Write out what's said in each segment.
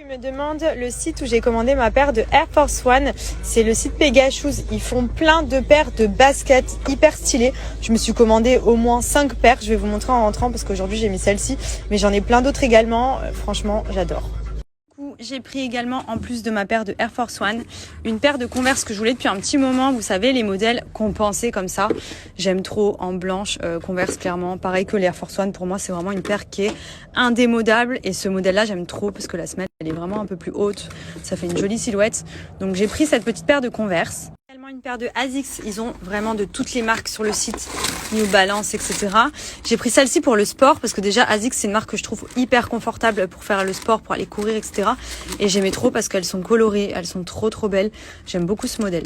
Je me demande le site où j'ai commandé ma paire de Air Force One, c'est le site Pegashoes. Ils font plein de paires de baskets hyper stylées. Je me suis commandé au moins 5 paires, je vais vous montrer en rentrant parce qu'aujourd'hui j'ai mis celle-ci, mais j'en ai plein d'autres également. Franchement, j'adore. J'ai pris également, en plus de ma paire de Air Force One, une paire de Converse que je voulais depuis un petit moment. Vous savez, les modèles compensés comme ça. J'aime trop en blanche, Converse clairement. Pareil que les Air Force One, pour moi, c'est vraiment une paire qui est indémodable. Et ce modèle-là, j'aime trop parce que la semelle, elle est vraiment un peu plus haute. Ça fait une jolie silhouette. Donc j'ai pris cette petite paire de Converse. Également une paire de Asics. Ils ont vraiment de toutes les marques sur le site. New Balance, etc. J'ai pris celle-ci pour le sport parce que déjà Asics c'est une marque que je trouve hyper confortable pour faire le sport, pour aller courir, etc. Et j'aimais trop parce qu'elles sont colorées, elles sont trop belles. J'aime beaucoup ce modèle.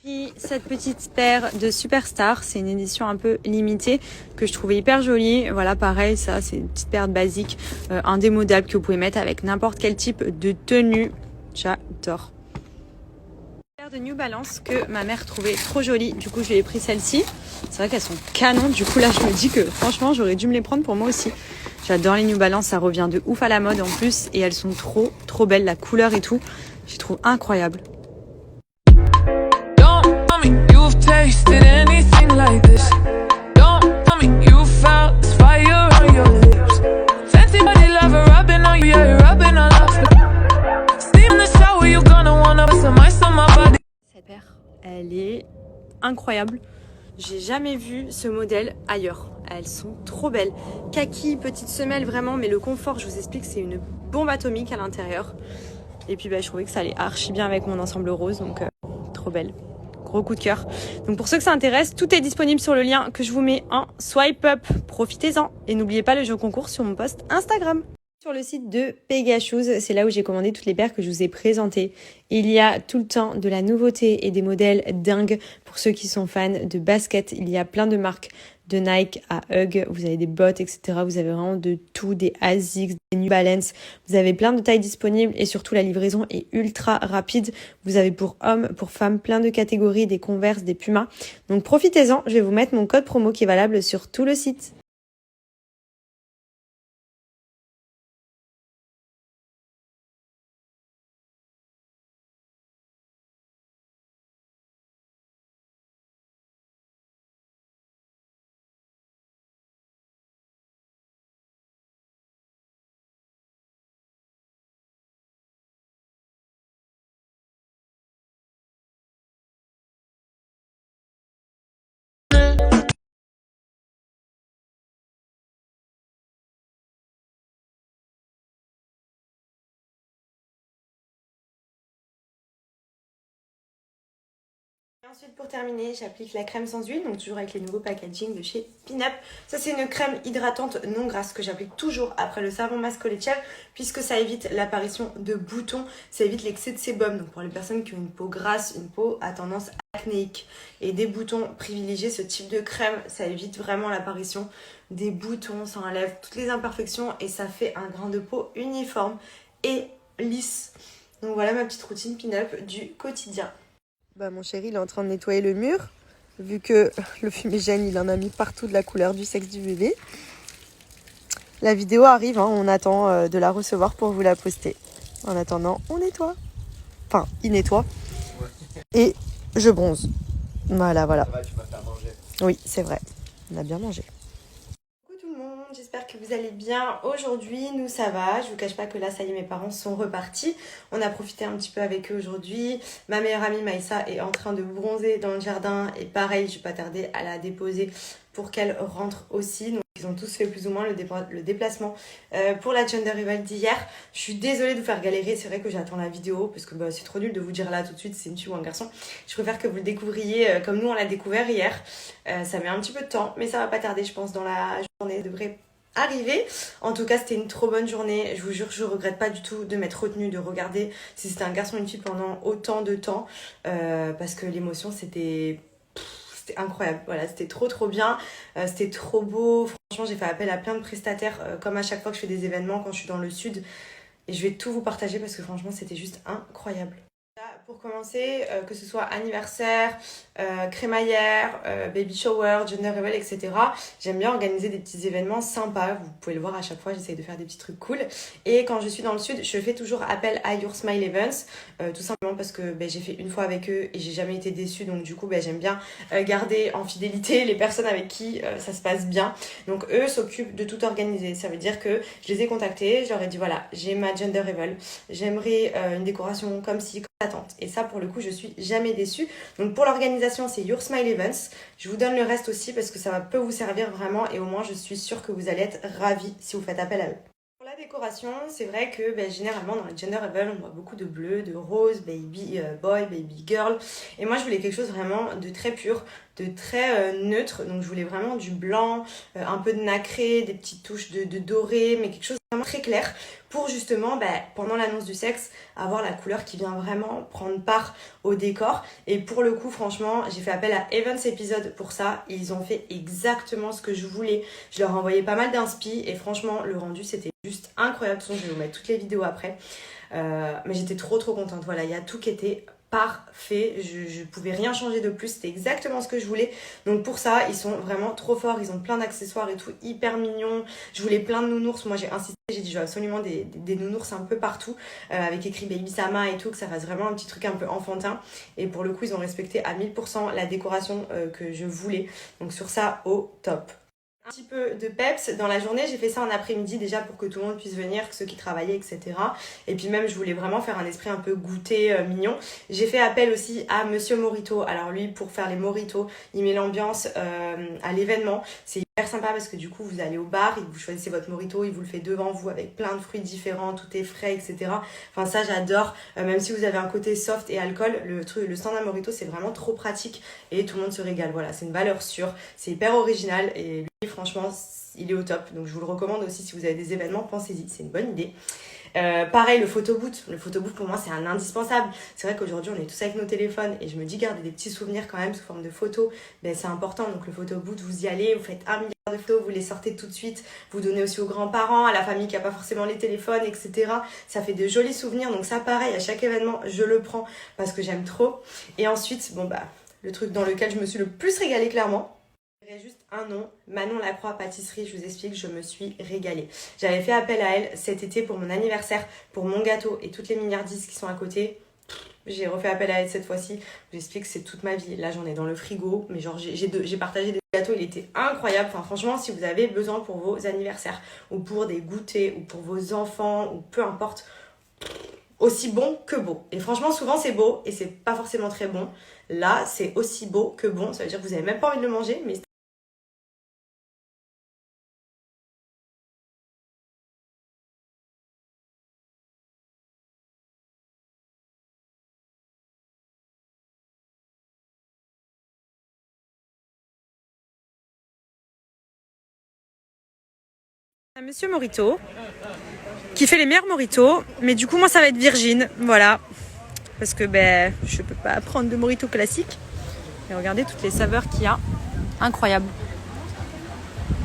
J'ai pris cette petite paire de Superstar, c'est une édition un peu limitée que je trouvais hyper jolie. Voilà, pareil, ça c'est une petite paire basique, indémodable que vous pouvez mettre avec n'importe quel type de tenue. J'adore. De New Balance que ma mère trouvait trop jolie, du coup je lui ai pris celle-ci. C'est vrai qu'elles sont canons, du coup là je me dis que franchement j'aurais dû me les prendre pour moi aussi. J'adore les New Balance, ça revient de ouf à la mode en plus et elles sont trop belles, la couleur et tout, je les trouve incroyables. Elle est incroyable. J'ai jamais vu ce modèle ailleurs. Elles sont trop belles. Kaki, petite semelle vraiment, mais le confort, je vous explique, c'est une bombe atomique à l'intérieur. Et puis je trouvais que ça allait archi bien avec mon ensemble rose, donc trop belle. Gros coup de cœur. Donc pour ceux que ça intéresse, tout est disponible sur le lien que je vous mets en swipe up. Profitez-en. Et n'oubliez pas le jeu concours sur mon post Instagram. Sur le site de Pegashoes, c'est là où j'ai commandé toutes les paires que je vous ai présentées. Il y a tout le temps de la nouveauté et des modèles dingues pour ceux qui sont fans de basket. Il y a plein de marques de Nike à Hug, vous avez des bottes, etc. Vous avez vraiment de tout, des Asics, des New Balance. Vous avez plein de tailles disponibles et surtout la livraison est ultra rapide. Vous avez pour hommes, pour femmes, plein de catégories, des Converse, des Puma. Donc profitez-en, je vais vous mettre mon code promo qui est valable sur tout le site. Ensuite, pour terminer, j'applique la crème sans huile, donc toujours avec les nouveaux packaging de chez Pinup. Ça, c'est une crème hydratante non grasse que j'applique toujours après le savon masque lait de chèvre, puisque ça évite l'apparition de boutons, ça évite l'excès de sébum. Donc pour les personnes qui ont une peau grasse, une peau à tendance acnéique et des boutons, privilégiez ce type de crème. Ça évite vraiment l'apparition des boutons, ça enlève toutes les imperfections et ça fait un grain de peau uniforme et lisse. Donc voilà ma petite routine Pinup du quotidien. Mon chéri il est en train de nettoyer le mur, vu que le fumigène il en a mis partout de la couleur du sexe du bébé. La vidéo arrive, hein, on attend de la recevoir pour vous la poster. En attendant, on nettoie. Enfin, il nettoie. Ouais. Et je bronze. Voilà. Ça va, tu vas faire manger. Oui, c'est vrai, on a bien mangé. J'espère que vous allez bien. Aujourd'hui, nous ça va. Je vous cache pas que là, ça y est, mes parents sont repartis. On a profité un petit peu avec eux aujourd'hui. Ma meilleure amie Maïssa est en train de bronzer dans le jardin. Et pareil, je vais pas tarder à la déposer pour qu'elle rentre aussi. Donc, ils ont tous fait plus ou moins le déplacement pour la Gender Reveal d'hier. Je suis désolée de vous faire galérer. C'est vrai que j'attends la vidéo parce que c'est trop nul de vous dire là tout de suite si c'est une fille ou un garçon. Je préfère que vous le découvriez comme nous on l'a découvert hier. Ça met un petit peu de temps, mais ça va pas tarder, je pense, dans la journée. Ça devrait arriver. En tout cas, c'était une trop bonne journée. Je vous jure, je regrette pas du tout de m'être retenue, de regarder si c'était un garçon ou une fille pendant autant de temps. Parce que l'émotion, c'était incroyable. Voilà, c'était trop bien. C'était trop beau. Franchement, j'ai fait appel à plein de prestataires, comme à chaque fois que je fais des événements quand je suis dans le sud. Et je vais tout vous partager parce que franchement, c'était juste incroyable. Pour commencer, que ce soit anniversaire, crémaillère, baby shower, gender reveal, etc. J'aime bien organiser des petits événements sympas. Vous pouvez le voir à chaque fois, j'essaye de faire des petits trucs cool. Et quand je suis dans le sud, je fais toujours appel à Your Smile Events, tout simplement parce que j'ai fait une fois avec eux et j'ai jamais été déçue. Donc du coup, j'aime bien garder en fidélité les personnes avec qui ça se passe bien. Donc eux s'occupent de tout organiser. Ça veut dire que je les ai contactés, je leur ai dit voilà, j'ai ma gender reveal, j'aimerais une décoration comme ci, comme attente. Et ça, pour le coup, je suis jamais déçue. Donc pour l'organisation, c'est Your Smile Events. Je vous donne le reste aussi parce que ça peut vous servir vraiment et au moins je suis sûre que vous allez être ravis si vous faites appel à eux. Pour la décoration, c'est vrai que généralement dans les gender reveal, on voit beaucoup de bleu, de rose, baby boy, baby girl. Et moi, je voulais quelque chose vraiment de très pur, de très neutre. Donc je voulais vraiment du blanc, un peu de nacré, des petites touches de doré, mais quelque chose de vraiment très clair pour justement, pendant l'annonce du sexe, avoir la couleur qui vient vraiment prendre part au décor. Et pour le coup, franchement, j'ai fait appel à Evans Episode pour ça. Ils ont fait exactement ce que je voulais. Je leur ai envoyé pas mal d'inspi et franchement, le rendu, c'était juste incroyable. De toute façon, je vais vous mettre toutes les vidéos après. Mais j'étais trop contente. Voilà, il y a tout qui était parfait, je pouvais rien changer de plus, c'était exactement ce que je voulais. Donc pour ça, ils sont vraiment trop forts, ils ont plein d'accessoires et tout, hyper mignons. Je voulais plein de nounours, moi j'ai insisté, j'ai dit je veux absolument des nounours un peu partout, avec écrit Baby Sama et tout, que ça fasse vraiment un petit truc un peu enfantin. Et pour le coup, ils ont respecté à 1000% la décoration que je voulais. Donc sur ça, au top. Un petit peu de peps dans la journée, j'ai fait ça en après-midi déjà pour que tout le monde puisse venir, ceux qui travaillaient, etc. Et puis même je voulais vraiment faire un esprit un peu goûté, mignon. J'ai fait appel aussi à Monsieur Morito. Alors lui, pour faire les mojitos, il met l'ambiance à l'événement. C'est hyper sympa parce que du coup vous allez au bar et vous choisissez votre mojito, il vous le fait devant vous avec plein de fruits différents, tout est frais, etc. Enfin ça j'adore. Même si vous avez un côté soft et alcool, le stand à mojito c'est vraiment trop pratique et tout le monde se régale. Voilà, c'est une valeur sûre, c'est hyper original et franchement, il est au top. Donc je vous le recommande aussi si vous avez des événements, pensez-y, c'est une bonne idée. Pareil, le photoboot. Le photoboot pour moi c'est un indispensable. C'est vrai qu'aujourd'hui on est tous avec nos téléphones et je me dis garder des petits souvenirs quand même sous forme de photos, c'est important. Donc le photoboot, vous y allez, vous faites 1 milliard de photos, vous les sortez tout de suite, vous donnez aussi aux grands-parents, à la famille qui n'a pas forcément les téléphones, etc. Ça fait de jolis souvenirs. Donc ça pareil, à chaque événement je le prends parce que j'aime trop. Et ensuite, le truc dans lequel je me suis le plus régalée clairement, juste un nom, Manon Lacroix Pâtisserie, je vous explique, je me suis régalée. J'avais fait appel à elle cet été pour mon anniversaire, pour mon gâteau et toutes les milliardises qui sont à côté. J'ai refait appel à elle cette fois-ci. Je vous explique, c'est toute ma vie. Là, j'en ai dans le frigo, mais genre j'ai partagé des gâteaux, il était incroyable. Enfin, franchement, si vous avez besoin pour vos anniversaires ou pour des goûters ou pour vos enfants ou peu importe, aussi bon que beau. Et franchement, souvent c'est beau et c'est pas forcément très bon. Là, c'est aussi beau que bon. Ça veut dire que vous avez même pas envie de le manger, mais Monsieur Morito qui fait les meilleurs moritos, mais du coup moi ça va être Virgin, voilà, parce que je peux pas prendre de morito classique. Et regardez toutes les saveurs qu'il y a, incroyable.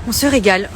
On se régale.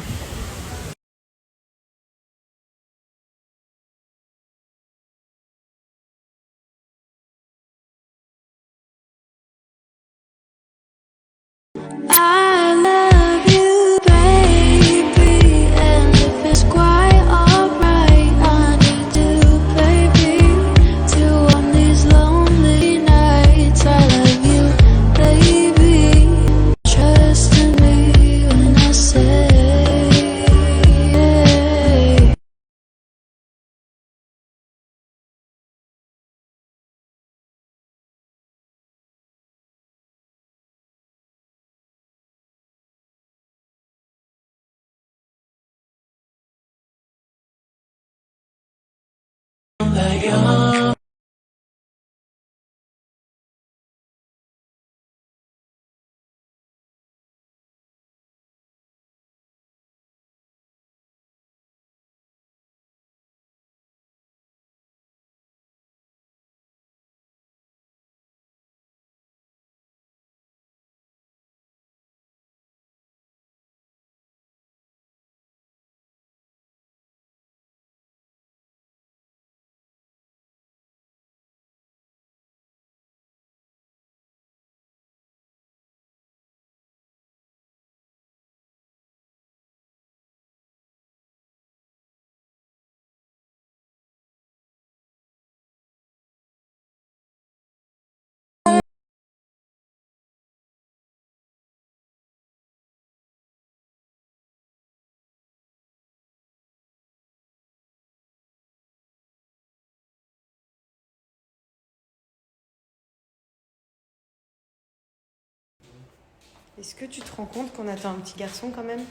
Est-ce que tu te rends compte qu'on attend un petit garçon quand même?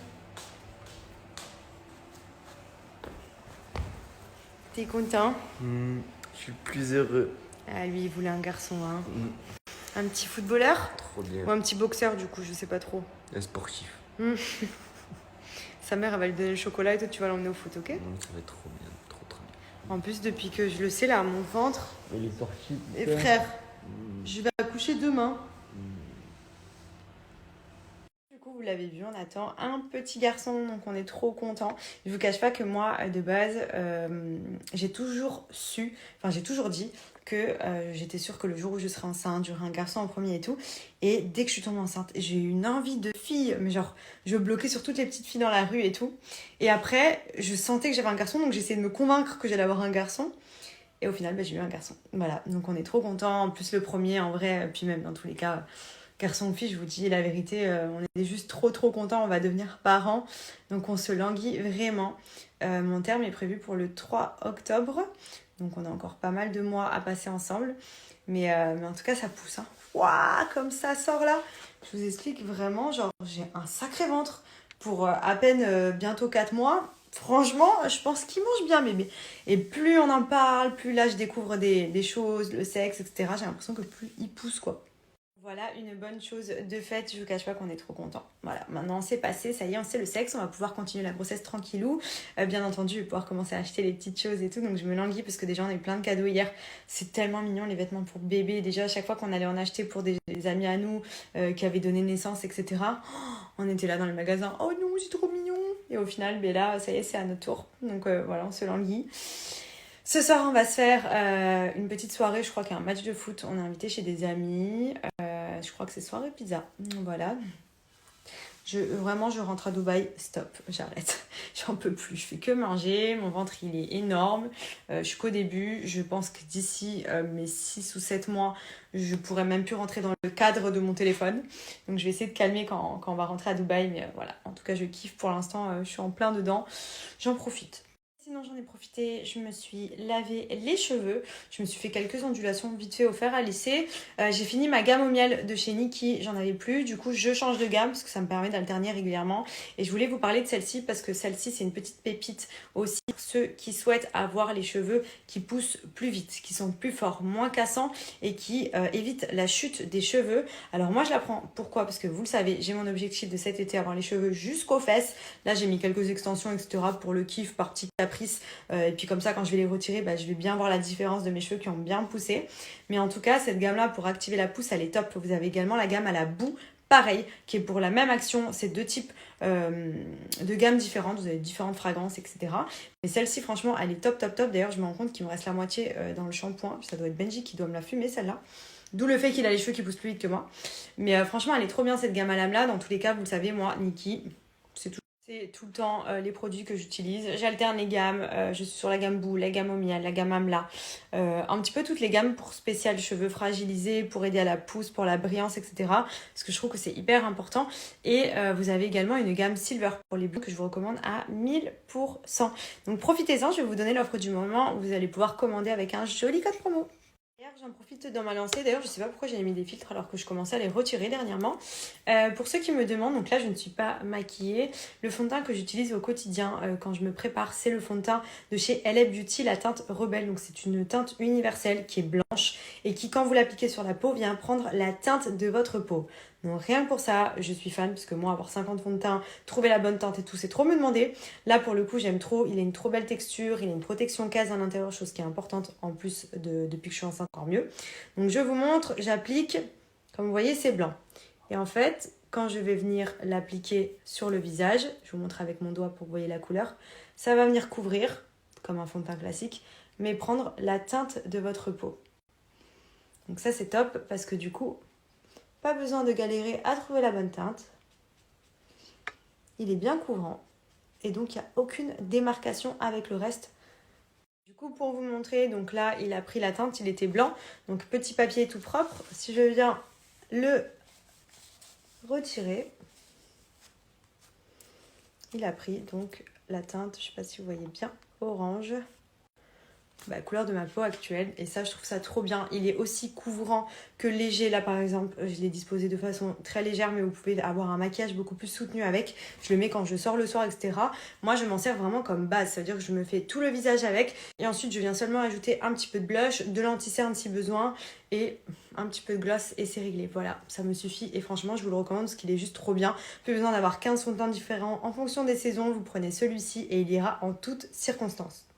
T'es content? Je suis le plus heureux. Ah, lui, il voulait un garçon, hein. Mm, Un petit footballeur? Trop bien. Ou un petit boxeur, du coup, je sais pas trop. Un sportif. Sa mère, elle va lui donner le chocolat et toi, tu vas l'emmener au foot, ok? Ça va être trop bien, trop trop bien. En plus, depuis que je le sais, là, mon ventre. Il est sorti. Et frère, je vais accoucher demain. Du coup, vous l'avez vu, on attend un petit garçon, donc on est trop content. Je vous cache pas que moi, de base, j'ai toujours dit que j'étais sûre que le jour où je serais enceinte, j'aurais un garçon en premier et tout. Et dès que je suis tombée enceinte, j'ai eu une envie de fille, mais genre, je bloquais sur toutes les petites filles dans la rue et tout. Et après, je sentais que j'avais un garçon, donc j'essayais de me convaincre que j'allais avoir un garçon. Et au final, j'ai eu un garçon. Voilà, donc on est trop contents. En plus, le premier, en vrai, puis même dans tous les cas, garçon ou fille, je vous dis la vérité, on est juste trop trop contents. On va devenir parents. Donc on se languit vraiment. Mon terme est prévu pour le 3 octobre. Donc on a encore pas mal de mois à passer ensemble. Mais en tout cas, ça pousse. Hein. Ouah, comme ça sort là. Je vous explique vraiment, genre, j'ai un sacré ventre pour à peine bientôt 4 mois. Franchement, je pense qu'il mange bien bébé. Et plus on en parle, plus là je découvre des choses, le sexe, etc. J'ai l'impression que plus il pousse quoi. Voilà une bonne chose de fait, je vous cache pas qu'on est trop content. Voilà, maintenant c'est passé, ça y est, on sait le sexe, on va pouvoir continuer la grossesse tranquillou. Bien entendu, je vais pouvoir commencer à acheter les petites choses et tout, donc je me languis parce que déjà on a eu plein de cadeaux hier. C'est tellement mignon les vêtements pour bébé. Déjà à chaque fois qu'on allait en acheter pour des amis à nous qui avaient donné naissance, etc. On était là dans le magasin, oh non, c'est trop mignon. Et au final, ben là, ça y est, c'est à notre tour. Donc voilà, on se languit. Ce soir, on va se faire une petite soirée. Je crois qu'il y a un match de foot. On est invité chez des amis. Je crois que c'est soirée pizza. Voilà. Vraiment, je rentre à Dubaï. Stop, j'arrête. J'en peux plus. Je fais que manger. Mon ventre, il est énorme. Je suis qu'au début. Je pense que d'ici mes 6 ou 7 mois, je pourrais même plus rentrer dans le cadre de mon téléphone. Donc, je vais essayer de calmer quand on va rentrer à Dubaï. Mais voilà, en tout cas, je kiffe pour l'instant. Je suis en plein dedans. J'en profite. Sinon, j'en ai profité, je me suis lavé les cheveux, je me suis fait quelques ondulations vite fait au fer à lisser. J'ai fini ma gamme au miel de chez Nikki, j'en avais plus, du coup je change de gamme parce que ça me permet d'alterner régulièrement. Et je voulais vous parler de celle-ci parce que celle-ci c'est une petite pépite aussi pour ceux qui souhaitent avoir les cheveux qui poussent plus vite, qui sont plus forts, moins cassants et qui évitent la chute des cheveux. Alors moi je la prends, pourquoi? Parce que vous le savez, j'ai mon objectif de cet été avoir les cheveux jusqu'aux fesses. Là j'ai mis quelques extensions etc. pour le kiff par petit caprice. Et puis comme ça quand je vais les retirer je vais bien voir la différence de mes cheveux qui ont bien poussé. Mais en tout cas cette gamme là pour activer la pousse elle est top. Vous avez également la gamme à la boue, pareil, qui est pour la même action. C'est deux types de gammes différentes, vous avez différentes fragrances etc. Mais celle-ci franchement elle est top top top. D'ailleurs je me rends compte qu'il me reste la moitié dans le shampoing. Ça doit être Benji qui doit me la fumer celle-là. D'où le fait qu'il a les cheveux qui poussent plus vite que moi. Mais franchement elle est trop bien cette gamme à lame là. Dans tous les cas vous le savez moi Nikki c'est tout le temps les produits que j'utilise. J'alterne les gammes. Je suis sur la gamme Boue, la gamme Omia, la gamme Amla. Un petit peu toutes les gammes pour spécial cheveux fragilisés, pour aider à la pousse, pour la brillance, etc. Parce que je trouve que c'est hyper important. Et vous avez également une gamme Silver pour les bleus que je vous recommande à 1000%. Donc profitez-en, je vais vous donner l'offre du moment où vous allez pouvoir commander avec un joli code promo. J'en profite dans ma lancée. D'ailleurs, je sais pas pourquoi j'ai mis des filtres alors que je commençais à les retirer dernièrement. Pour ceux qui me demandent, donc là, je ne suis pas maquillée. Le fond de teint que j'utilise au quotidien quand je me prépare, c'est le fond de teint de chez LA Beauty, la teinte Rebelle. Donc, c'est une teinte universelle qui est blanche et qui, quand vous l'appliquez sur la peau, vient prendre la teinte de votre peau. Donc rien que pour ça, je suis fan parce que moi avoir 50 fonds de teint, trouver la bonne teinte et tout, c'est trop me demander. Là pour le coup, j'aime trop, il a une trop belle texture, il a une protection case à l'intérieur, chose qui est importante en plus depuis que je suis enceinte encore mieux. Donc je vous montre, j'applique, comme vous voyez c'est blanc. Et en fait, quand je vais venir l'appliquer sur le visage, je vous montre avec mon doigt pour que vous voyez la couleur, ça va venir couvrir, comme un fond de teint classique, mais prendre la teinte de votre peau. Donc ça c'est top parce que du coup, pas besoin de galérer à trouver la bonne teinte. Il est bien couvrant. Et donc, il n'y a aucune démarcation avec le reste. Du coup, pour vous montrer, donc là, il a pris la teinte, il était blanc. Donc, petit papier tout propre. Si je viens le retirer, il a pris donc la teinte, je ne sais pas si vous voyez bien, orange. couleur de ma peau actuelle. Et ça, je trouve ça trop bien. Il est aussi couvrant que léger. Là, par exemple, je l'ai disposé de façon très légère, mais vous pouvez avoir un maquillage beaucoup plus soutenu avec. Je le mets quand je sors le soir, etc. Moi, je m'en sers vraiment comme base. C'est-à-dire que je me fais tout le visage avec. Et ensuite, je viens seulement ajouter un petit peu de blush, de l'anti-cerne si besoin, et un petit peu de gloss, et c'est réglé. Voilà, ça me suffit. Et franchement, je vous le recommande parce qu'il est juste trop bien. Plus besoin d'avoir 15 fonds de teint différents en fonction des saisons. Vous prenez celui-ci et il ira en toutes circonstances.